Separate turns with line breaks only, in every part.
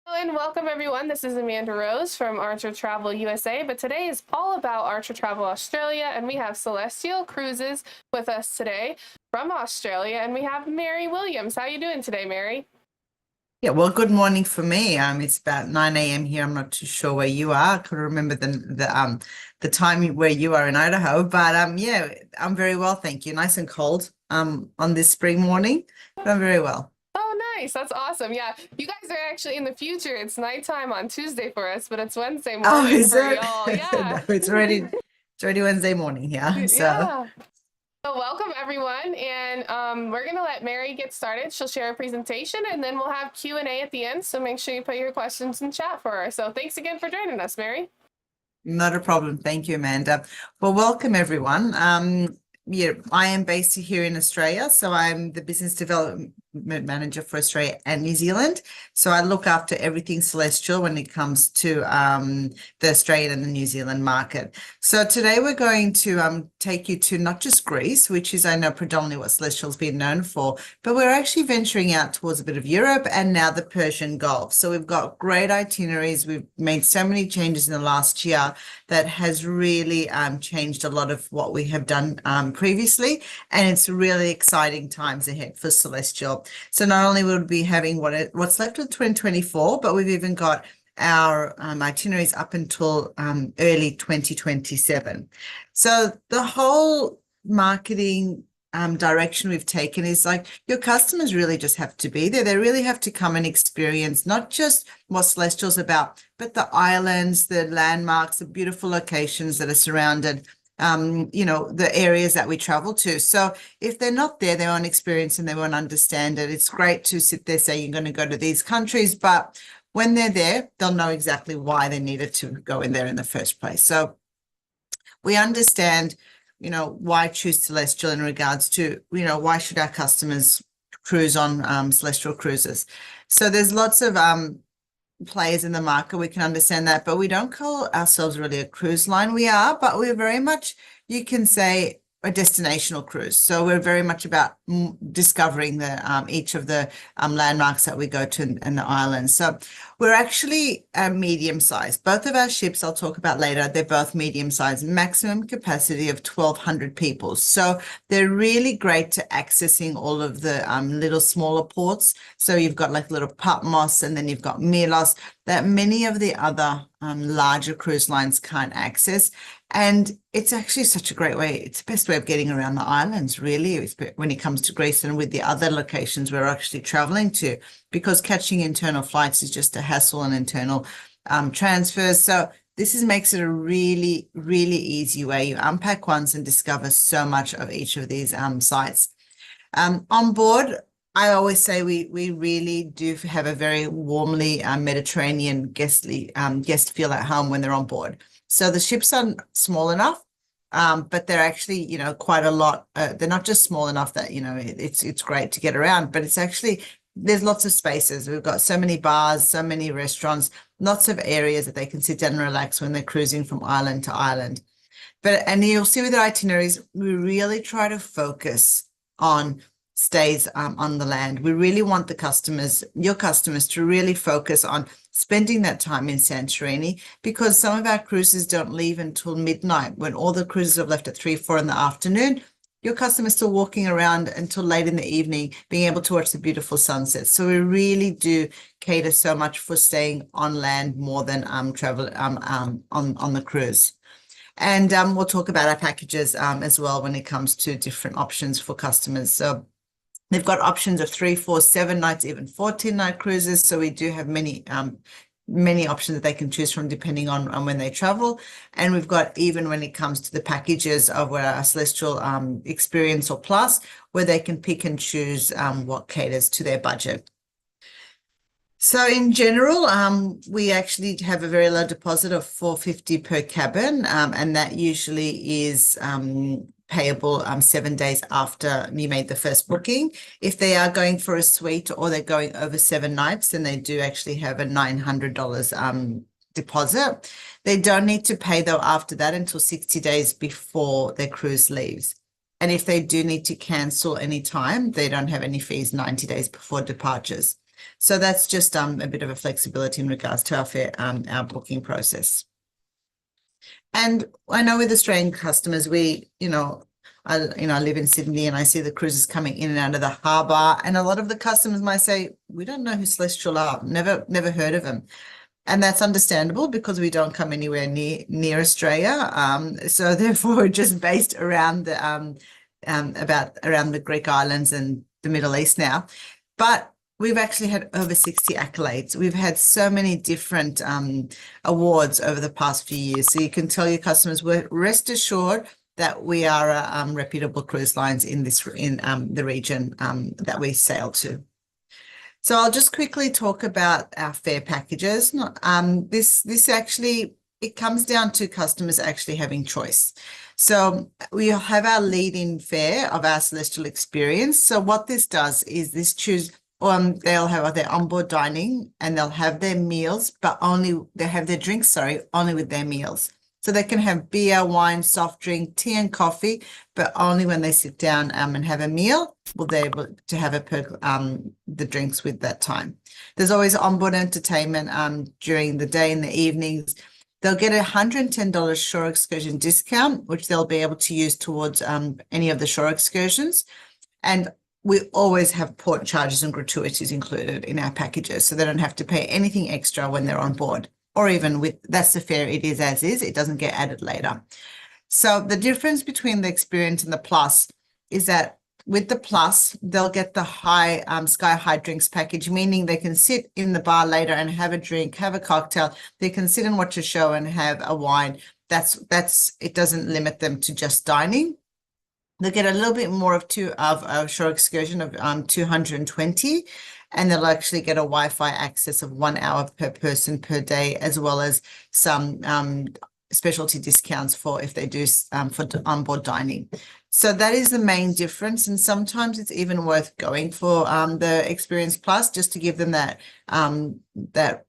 Hello and welcome everyone. This is Amanda Rose from Archer Travel USA, but today is all about Archer Travel Australia, and we have Celestial Cruises with us today from Australia, and we have Mary Williams. How are you doing today, Mary?
Yeah, well, good morning for me. It's about 9 a.m. here. I'm not too sure where you are. I couldn't remember the time where you are in Idaho, but yeah, I'm very well, thank you. Nice and cold on this spring morning, but I'm very well.
Oh, nice. That's awesome. Yeah, you guys are actually in the future. It's nighttime on Tuesday for us, but it's Wednesday
Oh,
morning
is
for
it?
y'all.
No,
Yeah.
it's already Wednesday morning here. So
Yeah. So welcome everyone, and we're gonna let Mary get started. She'll share a presentation, and then we'll have Q&A at the end. So make sure you put your questions in chat for her. So thanks again for joining us, Mary.
not a problem. Thank you, Amanda. Well, welcome everyone. Yeah, I am based here in Australia, so I'm the business development manager for Australia and New Zealand. So I look after everything Celestial when it comes to the Australian and the New Zealand market. So today we're going to take you to not just Greece, which is I know predominantly what Celestial's been known for, but we're actually venturing out towards a bit of Europe and now the Persian Gulf. So we've got great itineraries. We've made so many changes in the last year that has really changed a lot of what we have done previously, and it's really exciting times ahead for Celestial. So not only will we be having what's left of 2024, but we've even got our itineraries up until early 2027. So the whole marketing direction we've taken is like your customers really just have to be there. They really have to come and experience not just what Celestial's about, but the islands, the landmarks, the beautiful locations that are surrounded, the areas that we travel to. So if they're not there, they won't experience and they won't understand it. It's great to sit there, say you're going to go to these countries, but when they're there, they'll know exactly why they needed to go in there in the first place. So we understand, why choose Celestial in regards to, why should our customers cruise on Celestial cruises? So there's lots of players in the market. We can understand that, but we don't call ourselves really a cruise line. We are, but we're very much, you can say, a destinational cruise. So we're very much about discovering the each of the landmarks that we go to in the islands. So we're actually medium sized. Both of our ships, I'll talk about later, they're both medium sized, maximum capacity of 1,200 people. So they're really great to accessing all of the little smaller ports. So you've got like little Patmos, and then you've got Milos that many of the other larger cruise lines can't access. And it's actually such a great way. It's the best way of getting around the islands, really, when it comes to Greece and with the other locations we're actually traveling to, because catching internal flights is just a hassle and internal transfers. So makes it a really, really easy way. You unpack once and discover so much of each of these sites. On board, I always say we really do have a very warmly Mediterranean guest feel at home when they're on board. So the ships are small enough, but they're actually, quite a lot. They're not just small enough that, it's great to get around, but it's actually, there's lots of spaces. We've got so many bars, so many restaurants, lots of areas that they can sit down and relax when they're cruising from island to island. And you'll see with the itineraries, we really try to focus on stays on the land. We really want your customers to really focus on spending that time in Santorini, because some of our cruises don't leave until midnight. When all the cruises have left at 3, 4 in the afternoon, your customer's still walking around until late in the evening, being able to watch the beautiful sunsets. So we really do cater so much for staying on land more than travel on the cruise. And we'll talk about our packages as well when it comes to different options for customers. So they've got options of 3, 4, 7 nights, even 14-night cruises. So we do have many options that they can choose from depending on when they travel. And we've got, even when it comes to the packages of our Celestial Experience or Plus, where they can pick and choose what caters to their budget. So in general, we actually have a very low deposit of $450 per cabin, and that usually is payable 7 days after you made the first booking. If they are going for a suite or they're going over 7 nights, then they do actually have a $900 deposit. They don't need to pay though after that until 60 days before their cruise leaves. And if they do need to cancel any time, they don't have any fees 90 days before departures. So that's just a bit of a flexibility in regards to our booking process. And I know with Australian customers, I live in Sydney and I see the cruises coming in and out of the harbour, and a lot of the customers might say, we don't know who Celestial are, never heard of them. And that's understandable because we don't come anywhere near Australia. So therefore, we're just based around around the Greek islands and the Middle East now. But we've actually had over 60 accolades. We've had so many different awards over the past few years. So you can tell your customers, rest assured that we are reputable cruise lines in the region that we sail to. So I'll just quickly talk about our fare packages. This actually, it comes down to customers actually having choice. So we have our lead-in fare of our Celestial experience. So what this does is they'll have their onboard dining and they'll have their meals, but they have their drinks, only with their meals. So they can have beer, wine, soft drink, tea and coffee, but only when they sit down and have a meal will they able to have the drinks with that time. There's always onboard entertainment during the day and the evenings. They'll get a $110 shore excursion discount, which they'll be able to use towards any of the shore excursions. And we always have port charges and gratuities included in our packages, so they don't have to pay anything extra when they're on board. Or even that's the fare, it is as is, it doesn't get added later. So the difference between the experience and the plus is that with the plus, they'll get the Sky High drinks package, meaning they can sit in the bar later and have a drink, have a cocktail. They can sit and watch a show and have a wine. It doesn't limit them to just dining. They'll get a little bit more of a shore excursion of 220. And they'll actually get a Wi-Fi access of 1 hour per person per day, as well as some specialty discounts for if they do for onboard dining. So that is the main difference. And sometimes it's even worth going for the Experience Plus just to give them that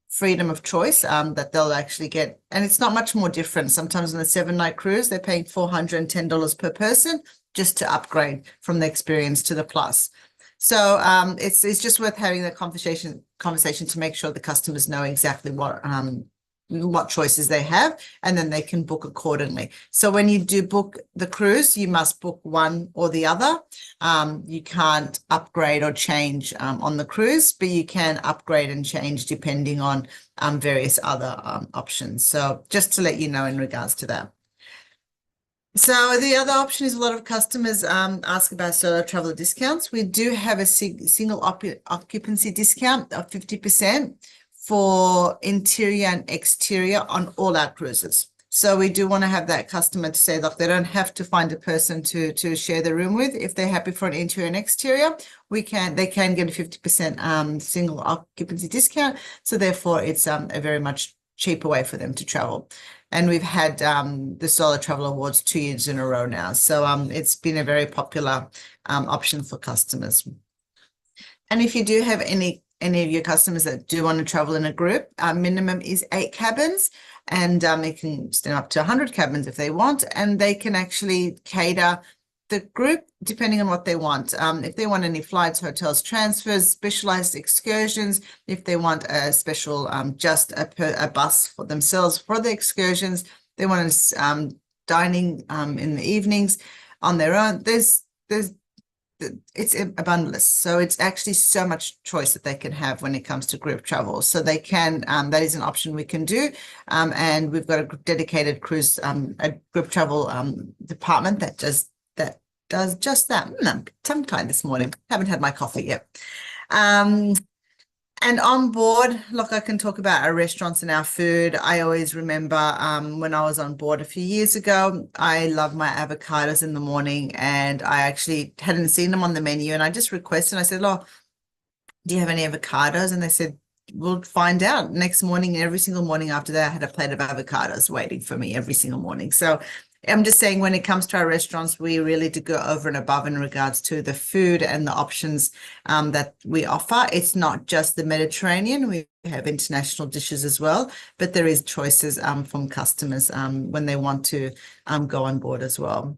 freedom of choice that they'll actually get. And it's not much more different. Sometimes on a 7-night cruise, they're paying $410 per person just to upgrade from the Experience to the Plus. So it's just worth having the conversation to make sure the customers know exactly what choices they have, and then they can book accordingly. So when you do book the cruise, you must book one or the other. You can't upgrade or change on the cruise, but you can upgrade and change depending on various other options. So just to let you know in regards to that. So the other option is a lot of customers ask about solo traveler discounts. We do have a single occupancy discount of 50% for interior and exterior on all our cruises. So we do want to have that customer to say, look, they don't have to find a person to share the room with. If they're happy for an interior and exterior, they can get a 50% single occupancy discount. So therefore, it's a very much cheaper way for them to travel. And we've had the Solo Travel Awards 2 years in a row now. So it's been a very popular option for customers. And if you do have any of your customers that do want to travel in a group, minimum is 8 cabins, and they can stand up to 100 cabins if they want, and they can actually cater the group depending on what they want. If they want any flights, hotels, transfers, specialized excursions, if they want a special just a bus for themselves for the excursions, they want dining in the evenings on their own. It's a bundle list. So it's actually so much choice that they can have when it comes to group travel. So they can, that is an option we can do. And we've got a dedicated cruise, a group travel department that does just that. I'm tongue-tied this morning. Haven't had my coffee yet. And on board, look, I can talk about our restaurants and our food. I always remember when I was on board a few years ago, I love my avocados in the morning, and I actually hadn't seen them on the menu, and I just requested, I said, oh, do you have any avocados? And they said, we'll find out. Next morning, every single morning after that, I had a plate of avocados waiting for me every single morning. So I'm just saying, when it comes to our restaurants, we really do go over and above in regards to the food and the options that we offer. It's not just the Mediterranean. We have international dishes as well, but there is choices from customers when they want to go on board as well.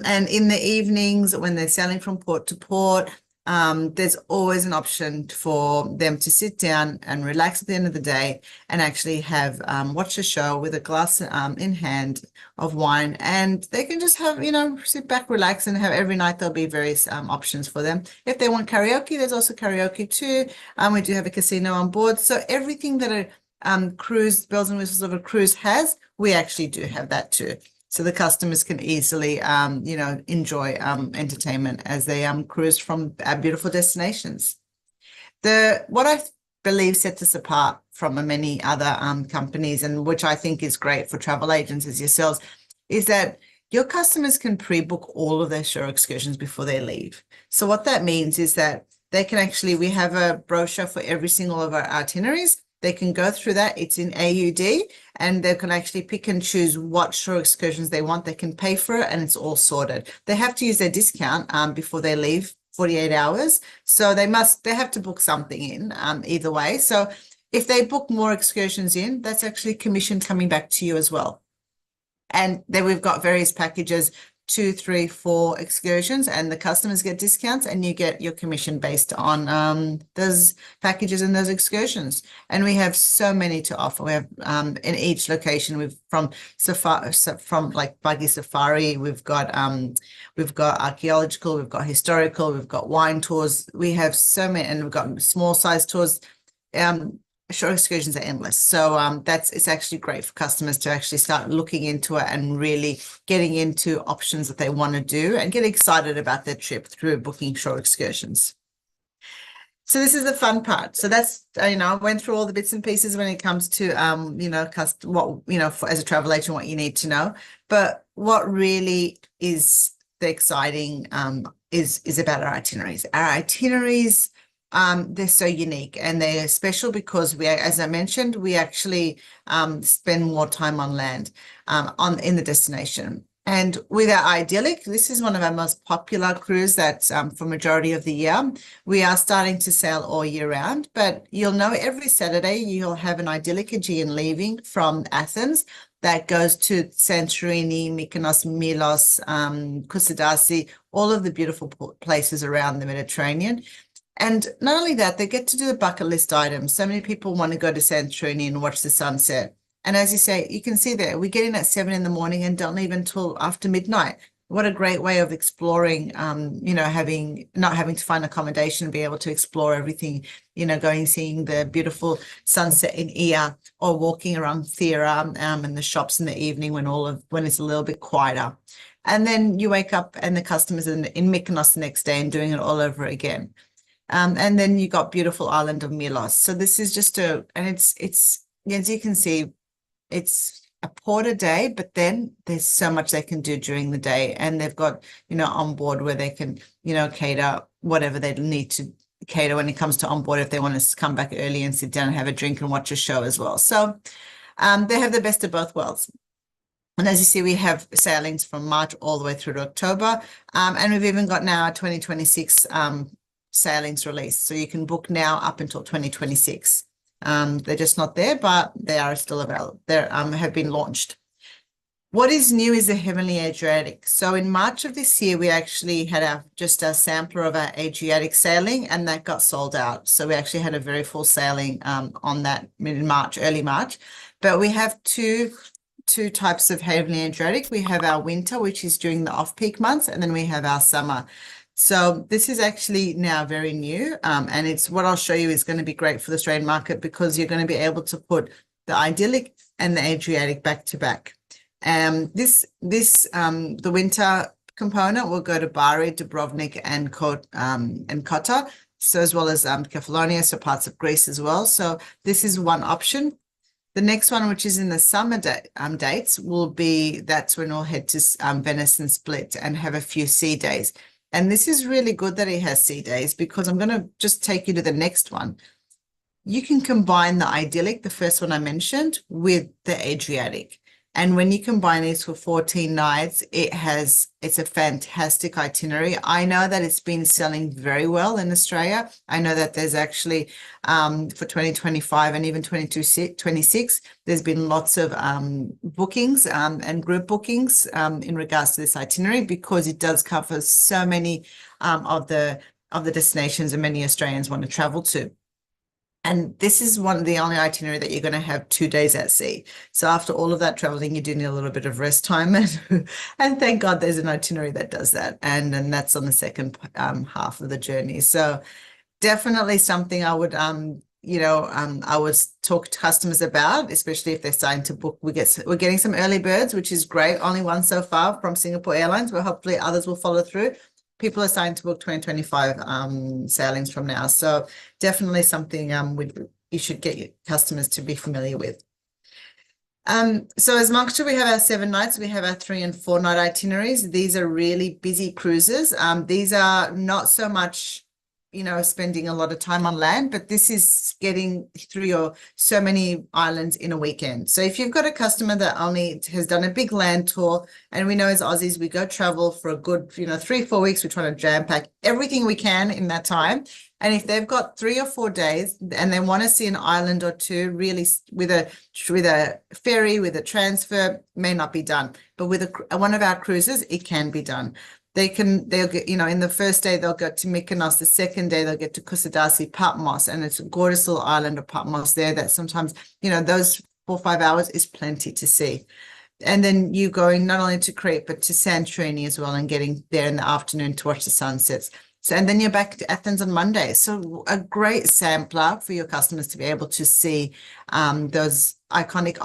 And in the evenings, when they're sailing from port to port, there's always an option for them to sit down and relax at the end of the day and actually have watch a show with a glass in hand of wine, and they can just have, sit back, relax, and have every night there'll be various options for them. If they want karaoke, there's also karaoke too. We do have a casino on board, so everything that a cruise, bells and whistles of a cruise has, we actually do have that too. So the customers can easily, enjoy entertainment as they cruise from our beautiful destinations. What I believe sets us apart from many other companies, and which I think is great for travel agents as yourselves, is that your customers can pre-book all of their shore excursions before they leave. So what that means is that they can actually, we have a brochure for every single of our itineraries. They can go through that. It's in AUD, and they can actually pick and choose what shore excursions they want. They can pay for it, and it's all sorted. They have to use their discount before they leave, 48 hours. So they have to book something in either way. So if they book more excursions in, that's actually commission coming back to you as well. And then we've got various packages, 2, 3, 4 excursions, and the customers get discounts, and you get your commission based on those packages and those excursions. And we have so many to offer. We have in each location, we've from safari, from like buggy safari, we've got archaeological, we've got historical, we've got wine tours. We have so many, and we've got small size tours. Shore excursions are endless. So it's actually great for customers to actually start looking into it and really getting into options that they want to do and get excited about their trip through booking shore excursions. So this is the fun part. So that's, I went through all the bits and pieces when it comes to, as a travel agent, what you need to know. But what really is the exciting is about our itineraries. Our itineraries, they're so unique, and they're special because as I mentioned, we actually spend more time on land in the destination. And with our Idyllic, this is one of our most popular cruise that's for majority of the year. We are starting to sail all year round, but you'll know every Saturday you'll have an Idyllic Aegean leaving from Athens that goes to Santorini, Mykonos, Milos, Kusadasi, all of the beautiful places around the Mediterranean. And not only that, they get to do the bucket list items. So many people want to go to Santorini and watch the sunset. And as you say, you can see there, we get in at 7 in the morning and don't leave until after midnight. What a great way of exploring, not having to find accommodation, be able to explore everything, seeing the beautiful sunset in Ia, or walking around Thera and the shops in the evening when it's a little bit quieter. And then you wake up and the customers in Mykonos the next day and doing it all over again. And then you got beautiful island of Milos. So this is just and it's as you can see, it's a port a day, but then there's so much they can do during the day, and they've got on board where they can cater whatever they need to cater when it comes to on board, if they want to come back early and sit down and have a drink and watch a show as well. So they have the best of both worlds. And as you see, we have sailings from March all the way through to October, and we've even got now 2026 sailings released, so you can book now up until 2026. They're just not there, but they are still available. They have been launched. What is new is the Heavenly Adriatic. So in March of this year, we actually had just a sampler of our Adriatic sailing, and that got sold out. So we actually had a very full sailing on that mid-March, early March. But we have two types of Heavenly Adriatic. We have our winter, which is during the off-peak months, and then we have our summer. So this is actually now very new, and it's what I'll show you is going to be great for the Australian market, because you're going to be able to put the Idyllic and the Adriatic back to back. The winter component will go to Bari, Dubrovnik, and Kotor, so as well as Kefalonia, so parts of Greece as well. So this is one option. The next one, which is in the summer dates, that's when we'll head to Venice and Split and have a few sea days. And this is really good that it has sea days, because I'm going to just take you to the next one. You can combine the Idyllic, the first one I mentioned, with the Adriatic. And when you combine these for 14 nights, it's a fantastic itinerary. I know that it's been selling very well in Australia. I know that there's actually for 2025 and even 2026, there's been lots of bookings and group bookings in regards to this itinerary, because it does cover so many of the of the destinations that many Australians want to travel to. And this is one of the only itinerary that you're going to have 2 days at sea. So after all of that traveling, you do need a little bit of rest time. And thank God there's an itinerary that does that. And that's on the second half of the journey. So definitely something I would I would talk to customers about, especially if they're starting to book. We're getting some early birds, which is great. Only one so far from Singapore Airlines, but hopefully others will follow through. People are starting to book 2025 sailings from now. So definitely something you should get your customers to be familiar with. So as Moncton, we have our 7 nights, we have our 3 and 4 night itineraries. These are really busy cruises. These are not so much, spending a lot of time on land, but this is getting through so many islands in a weekend. So if you've got a customer that only has done a big land tour, and we know as Aussies, we go travel for a good, 3-4 weeks, we're trying to jam pack everything we can in that time. And if they've got 3 or 4 days and they want to see an island or two, really with a ferry, with a transfer, may not be done. But with one of our cruises, it can be done. They'll get, in the first day, they'll go to Mykonos. The second day, they'll get to Kusadasi, Patmos, and it's a gorgeous little island of Patmos there that sometimes, those 4 or 5 hours is plenty to see. And then you going not only to Crete, but to Santorini as well, and getting there in the afternoon to watch the sunsets. So, and then you're back to Athens on Monday. So a great sampler for your customers to be able to see those iconic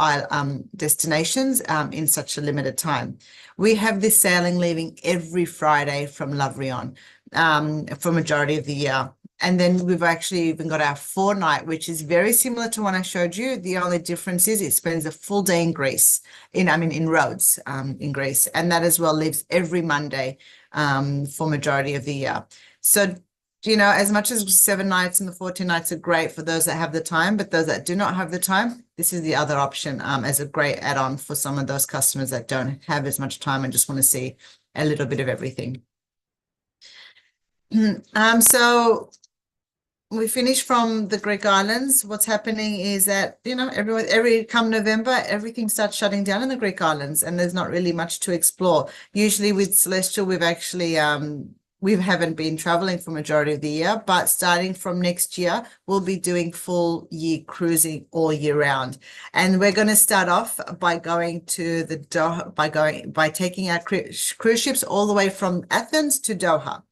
destinations in such a limited time. We have this sailing leaving every Friday from Lavrion for majority of the year. And then we've actually even got our 4 night, which is very similar to one I showed you. The only difference is it spends a full day in Greece, in Rhodes, in Greece. And that as well leaves every Monday for majority of the year. So, as much as 7 nights and the 14 nights are great for those that have the time, but those that do not have the time, this is the other option as a great add-on for some of those customers that don't have as much time and just want to see a little bit of everything. So we finished from the Greek islands. What's happening is that, come November, everything starts shutting down in the Greek islands and there's not really much to explore. Usually with Celestyal, we've actually, we haven't been traveling for majority of the year, but starting from next year, we'll be doing full year cruising all year round. And we're going to start off by going to the Doha, by taking our cruise ships all the way from Athens to Doha.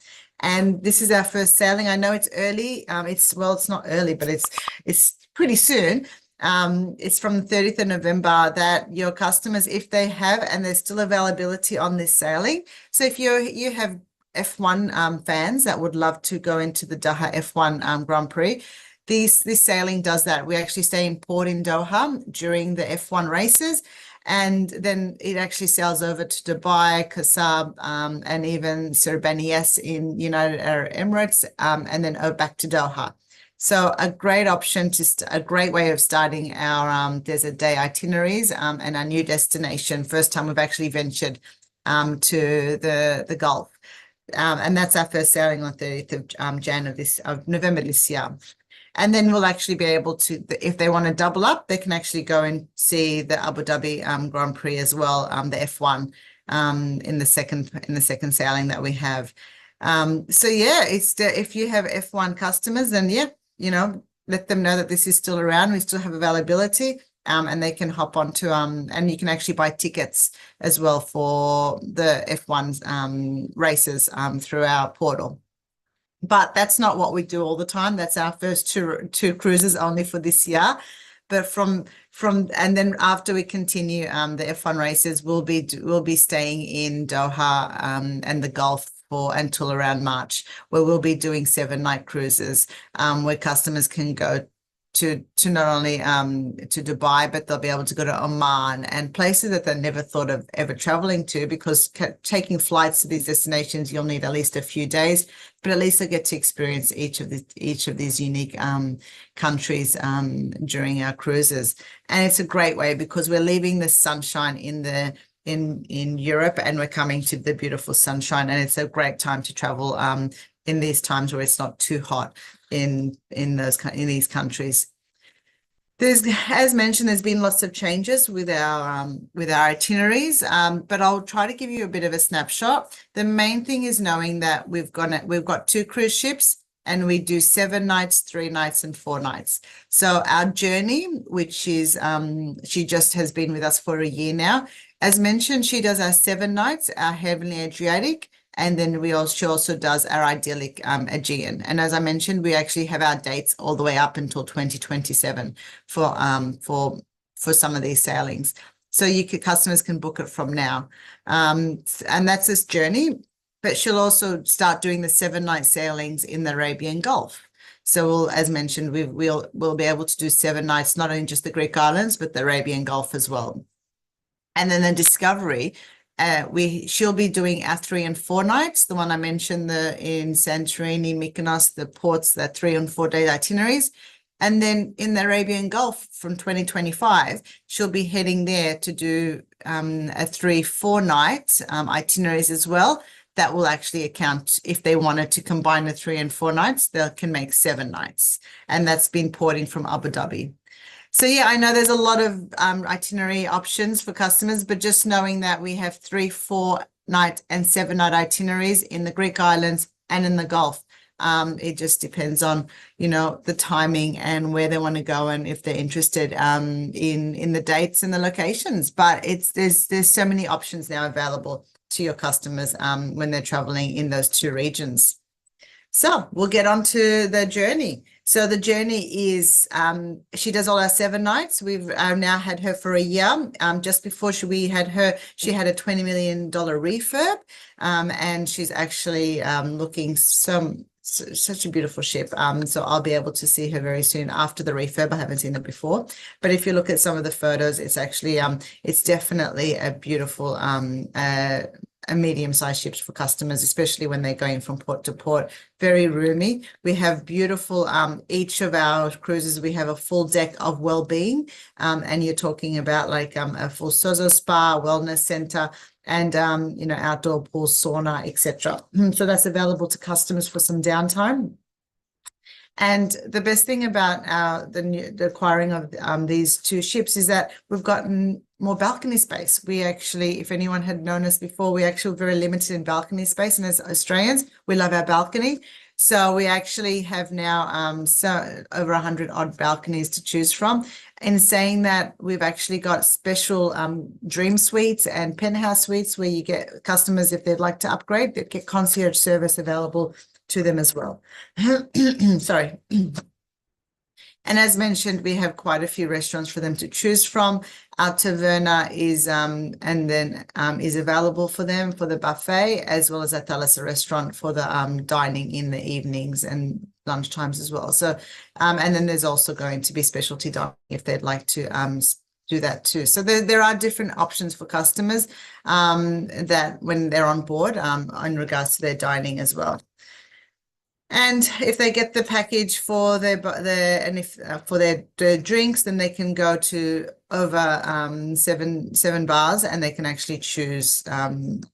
And this is our first sailing. I know it's early. It's not early, but it's pretty soon. It's from the 30th of November that your customers, if they have, and there's still availability on this sailing. So if you have F1 fans that would love to go into the Doha F1 Grand Prix, this sailing does that. We actually stay in port in Doha during the F1 races. And then it actually sails over to Dubai, Kasab, and even Sirbaniyas in United Arab Emirates, and then back to Doha. So a great option, a great way of starting our desert day itineraries and our new destination. First time we've actually ventured to the Gulf. And that's our first sailing on 30th of November this year. And then we'll actually be able to, if they want to double up, they can actually go and see the Abu Dhabi Grand Prix as well, the F1 in the second sailing that we have. So yeah, if you have F1 customers, then let them know that this is still around. We still have availability, and they can hop onto and you can actually buy tickets as well for the F1 races through our portal. But that's not what we do all the time. That's our first two cruises only for this year. But and then after we continue the F1 races, we'll be staying in Doha and the Gulf until around March, where we'll be doing 7-night cruises where customers can go to not only to Dubai, but they'll be able to go to Oman and places that they never thought of ever traveling to, because taking flights to these destinations, you'll need at least a few days, but at least they'll get to experience each of these unique countries during our cruises. And it's a great way because we're leaving the sunshine in Europe and we're coming to the beautiful sunshine, and it's a great time to travel in these times where it's not too hot in these countries. As mentioned, there's been lots of changes with our itineraries, but I'll try to give you a bit of a snapshot. The main thing is knowing that we've got 2 cruise ships, and we do 7 nights, 3 nights, and 4 nights. So our journey, which is she just has been with us for a year now. As mentioned, she does our 7 nights, our Heavenly Adriatic. And then she also does our idyllic Aegean. And as I mentioned, we actually have our dates all the way up until 2027 for some of these sailings. So customers can book it from now. And that's this journey. But she'll also start doing the 7 night sailings in the Arabian Gulf. So as mentioned, we'll be able to do 7 nights, not only just the Greek islands, but the Arabian Gulf as well. And then the Discovery, she'll be our 3 and 4 nights. The one I mentioned, in Santorini, Mykonos, the ports, the 3 and 4 day itineraries. And then in the Arabian Gulf from 2025, she'll be heading there to do a 3-4 night itineraries as well. That will actually account, if they wanted to combine the 3 and 4 nights, they can make 7 nights. And that's been porting from Abu Dhabi. So yeah, I know there's a lot of itinerary options for customers, but just knowing that we have 3, 4 night and 7 night itineraries in the Greek islands and in the Gulf. It just depends on, the timing and where they want to go, and if they're interested in the dates and the locations. But there's so many options now available to your customers when they're traveling in those 2 regions. So we'll get on to the journey. So the journey is, she does all our 7 nights. We've now had her for a year. Just before we had her, she had a $20 million refurb, and she's actually looking such a beautiful ship. So I'll be able to see her very soon after the refurb. I haven't seen her before, but if you look at some of the photos, it's actually it's definitely a beautiful a medium-sized ships for customers, especially when they're going from port to port. Very roomy. We have beautiful, each of our cruises, we have a full deck of well-being, and you're talking about like a full Sozo spa, wellness center, and outdoor pool, sauna, etc. So that's available to customers for some downtime. And the best thing about the acquiring of these 2 ships is that we've gotten more balcony space. We actually, if anyone had known us before, we actually were very limited in balcony space. And as Australians, we love our balcony. So we actually have now over 100 odd balconies to choose from. In saying that, we've actually got special dream suites and penthouse suites where you get customers, if they'd like to upgrade, they get concierge service available to them as well. Sorry. And as mentioned, we have quite a few restaurants for them to choose from. Our taverna is is available for them for the buffet, as well as a Thalassa restaurant for the dining in the evenings and lunch times as well. So and then there's also going to be specialty dining if they'd like to do that too. So there are different options for customers that when they're on board in regards to their dining as well. And if they get the package for their drinks, then they can go to over seven bars, and they can actually choose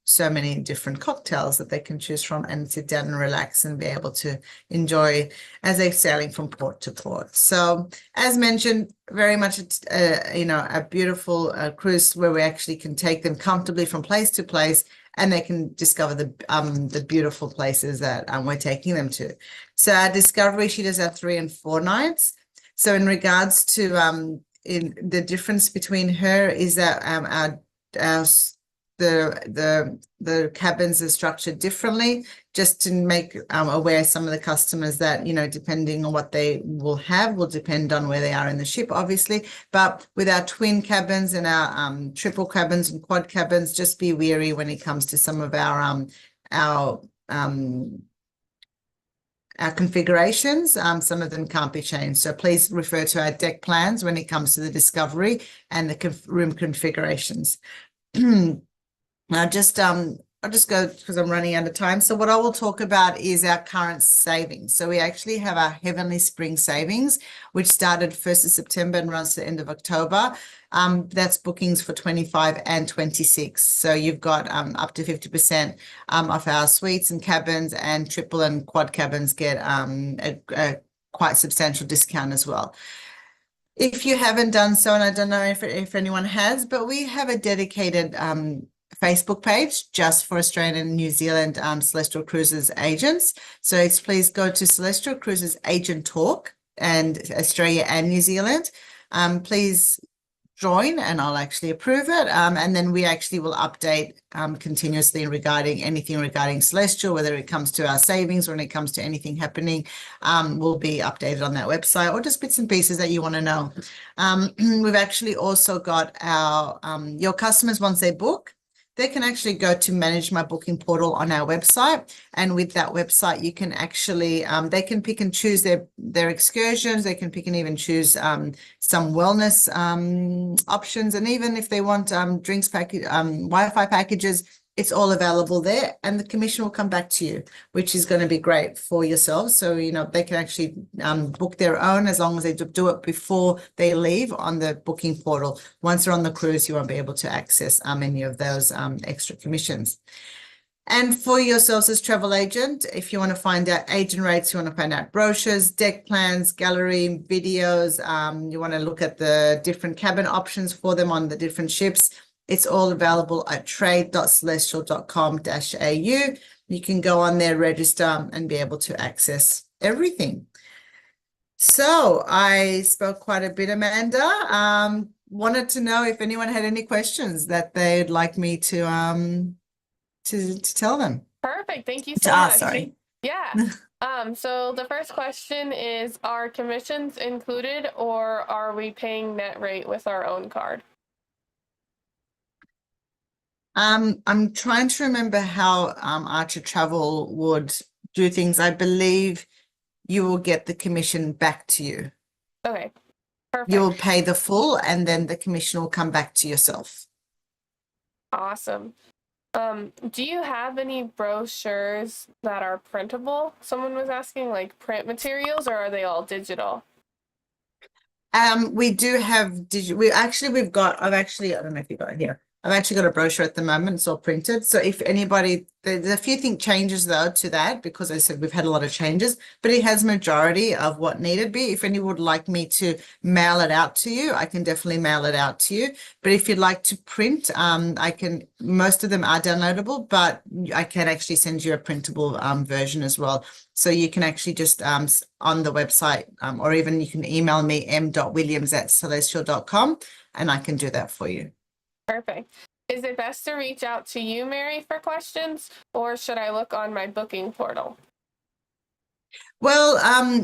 so many different cocktails that they can choose from and sit down and relax and be able to enjoy as they're sailing from port to port. So as mentioned, very much a beautiful cruise where we actually can take them comfortably from place to place, and they can discover the beautiful places that we're taking them to. So our Discovery, she does our 3 and 4 nights. So in regards to in the difference between her is that the cabins are structured differently, just to make aware some of the customers that, depending on what they will have will depend on where they are in the ship, obviously. But with our twin cabins and our triple cabins and quad cabins, just be wary when it comes to some of our configurations. Some of them can't be changed. So please refer to our deck plans when it comes to the Discovery and the room configurations. I'll just go because I'm running out of time. So what I will talk about is our current savings. So we actually have our Heavenly Spring savings, which started 1st of September and runs to the end of October. That's bookings for 25 and 26. So you've got up to 50% of our suites and cabins, and triple and quad cabins get a quite substantial discount as well. If you haven't done so, and I don't know if anyone has, but we have a dedicated Facebook page just for Australian and New Zealand Celestial Cruises agents. So it's please go to Celestial Cruises Agent Talk and Australia and New Zealand. Please join and I'll actually approve it. And then we actually will update continuously regarding anything regarding Celestial, whether it comes to our savings or when it comes to anything happening, will be updated on that website or just bits and pieces that you want to know. We've actually also got our, your customers, once they book, they can actually go to manage my booking portal on our website. And with that website, you can actually, they can pick and choose their excursions. They can pick and even choose some wellness options. And even if they want drinks package, Wi-Fi packages, it's all available there. And the commission will come back to you, which is going to be great for yourselves. So, you know, they can actually book their own as long as they do it before they leave on the booking portal. Once they're on the cruise, you won't be able to access any of those extra commissions. And for yourselves as travel agent, if you want to find out agent rates, you want to find out brochures, deck plans, gallery, videos, you want to look at the different cabin options for them on the different ships, it's all available at trade.celestial.com.au. You can go on there, register, and be able to access everything. So I spoke quite a bit, Amanda. Wanted to know if anyone had any questions that they'd like me to tell them.
Perfect. Thank you so much.
Sorry.
Yeah. So the first question is, are commissions included or are we paying net rate with our own card?
I'm trying to remember how Archer Travel would do things. I believe you will get the commission back to you.
Okay. Perfect.
You will pay the full and then the commission will come back to yourself.
Awesome. Do you have any brochures that are printable? Someone was asking, like print materials, or are they all digital?
We do have digital. We've got, I don't know if you got it here. I've actually got a brochure at the moment. It's all printed. So if anybody, there's a few changes though to that, because I said we've had a lot of changes, but it has majority of what needed be. If anyone would like me to mail it out to you, I can definitely mail it out to you. But if you'd like to print, I can, most of them are downloadable, but I can actually send you a printable version as well. So you can actually just on the website, or even you can email me m.williams@celestial.com and I can do that for you.
Perfect. Is it best to reach out to you, Mary, for questions, or should I look on my booking portal?
Well,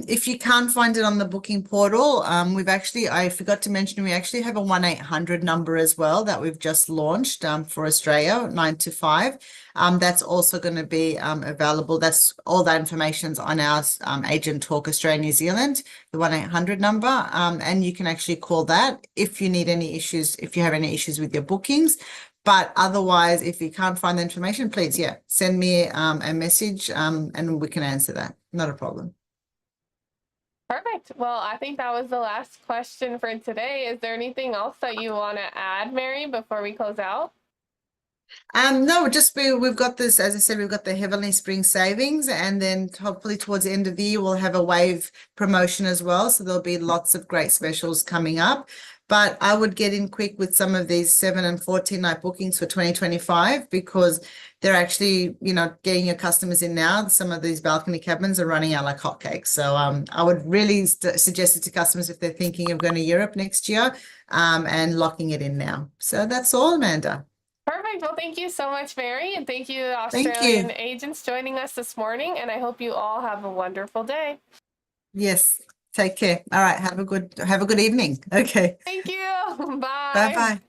if you can't find it on the booking portal, I forgot to mention, we actually have a 1-800 number as well that we've just launched for Australia, 9 to 5. That's also going to be available. That's all that information's on our Agent Talk Australia New Zealand, the 1-800 number. And you can actually call that if you need any issues, if you have any issues with your bookings. But otherwise, if you can't find the information, please, send me a message and we can answer that. Not a problem.
Perfect. Well, I think that was the last question for today. Is there anything else that you want to add, Mary, before we close out?
No, we've got this, as I said, we've got the Heavenly Spring Savings, and then hopefully towards the end of the year, we'll have a wave promotion as well. So there'll be lots of great specials coming up. But I would get in quick with some of these 7 and 14 night bookings for 2025, because they're actually, getting your customers in now. Some of these balcony cabins are running out like hotcakes. So I would really suggest it to customers if they're thinking of going to Europe next year and locking it in now. So that's all, Amanda.
Perfect. Well, thank you so much, Mary. And thank you,
Thank
Australian
you.
agents, joining us this morning. And I hope you all have a wonderful day.
Yes. Take care. All right. Have a good evening. Okay.
Thank you. Bye.
Bye-bye.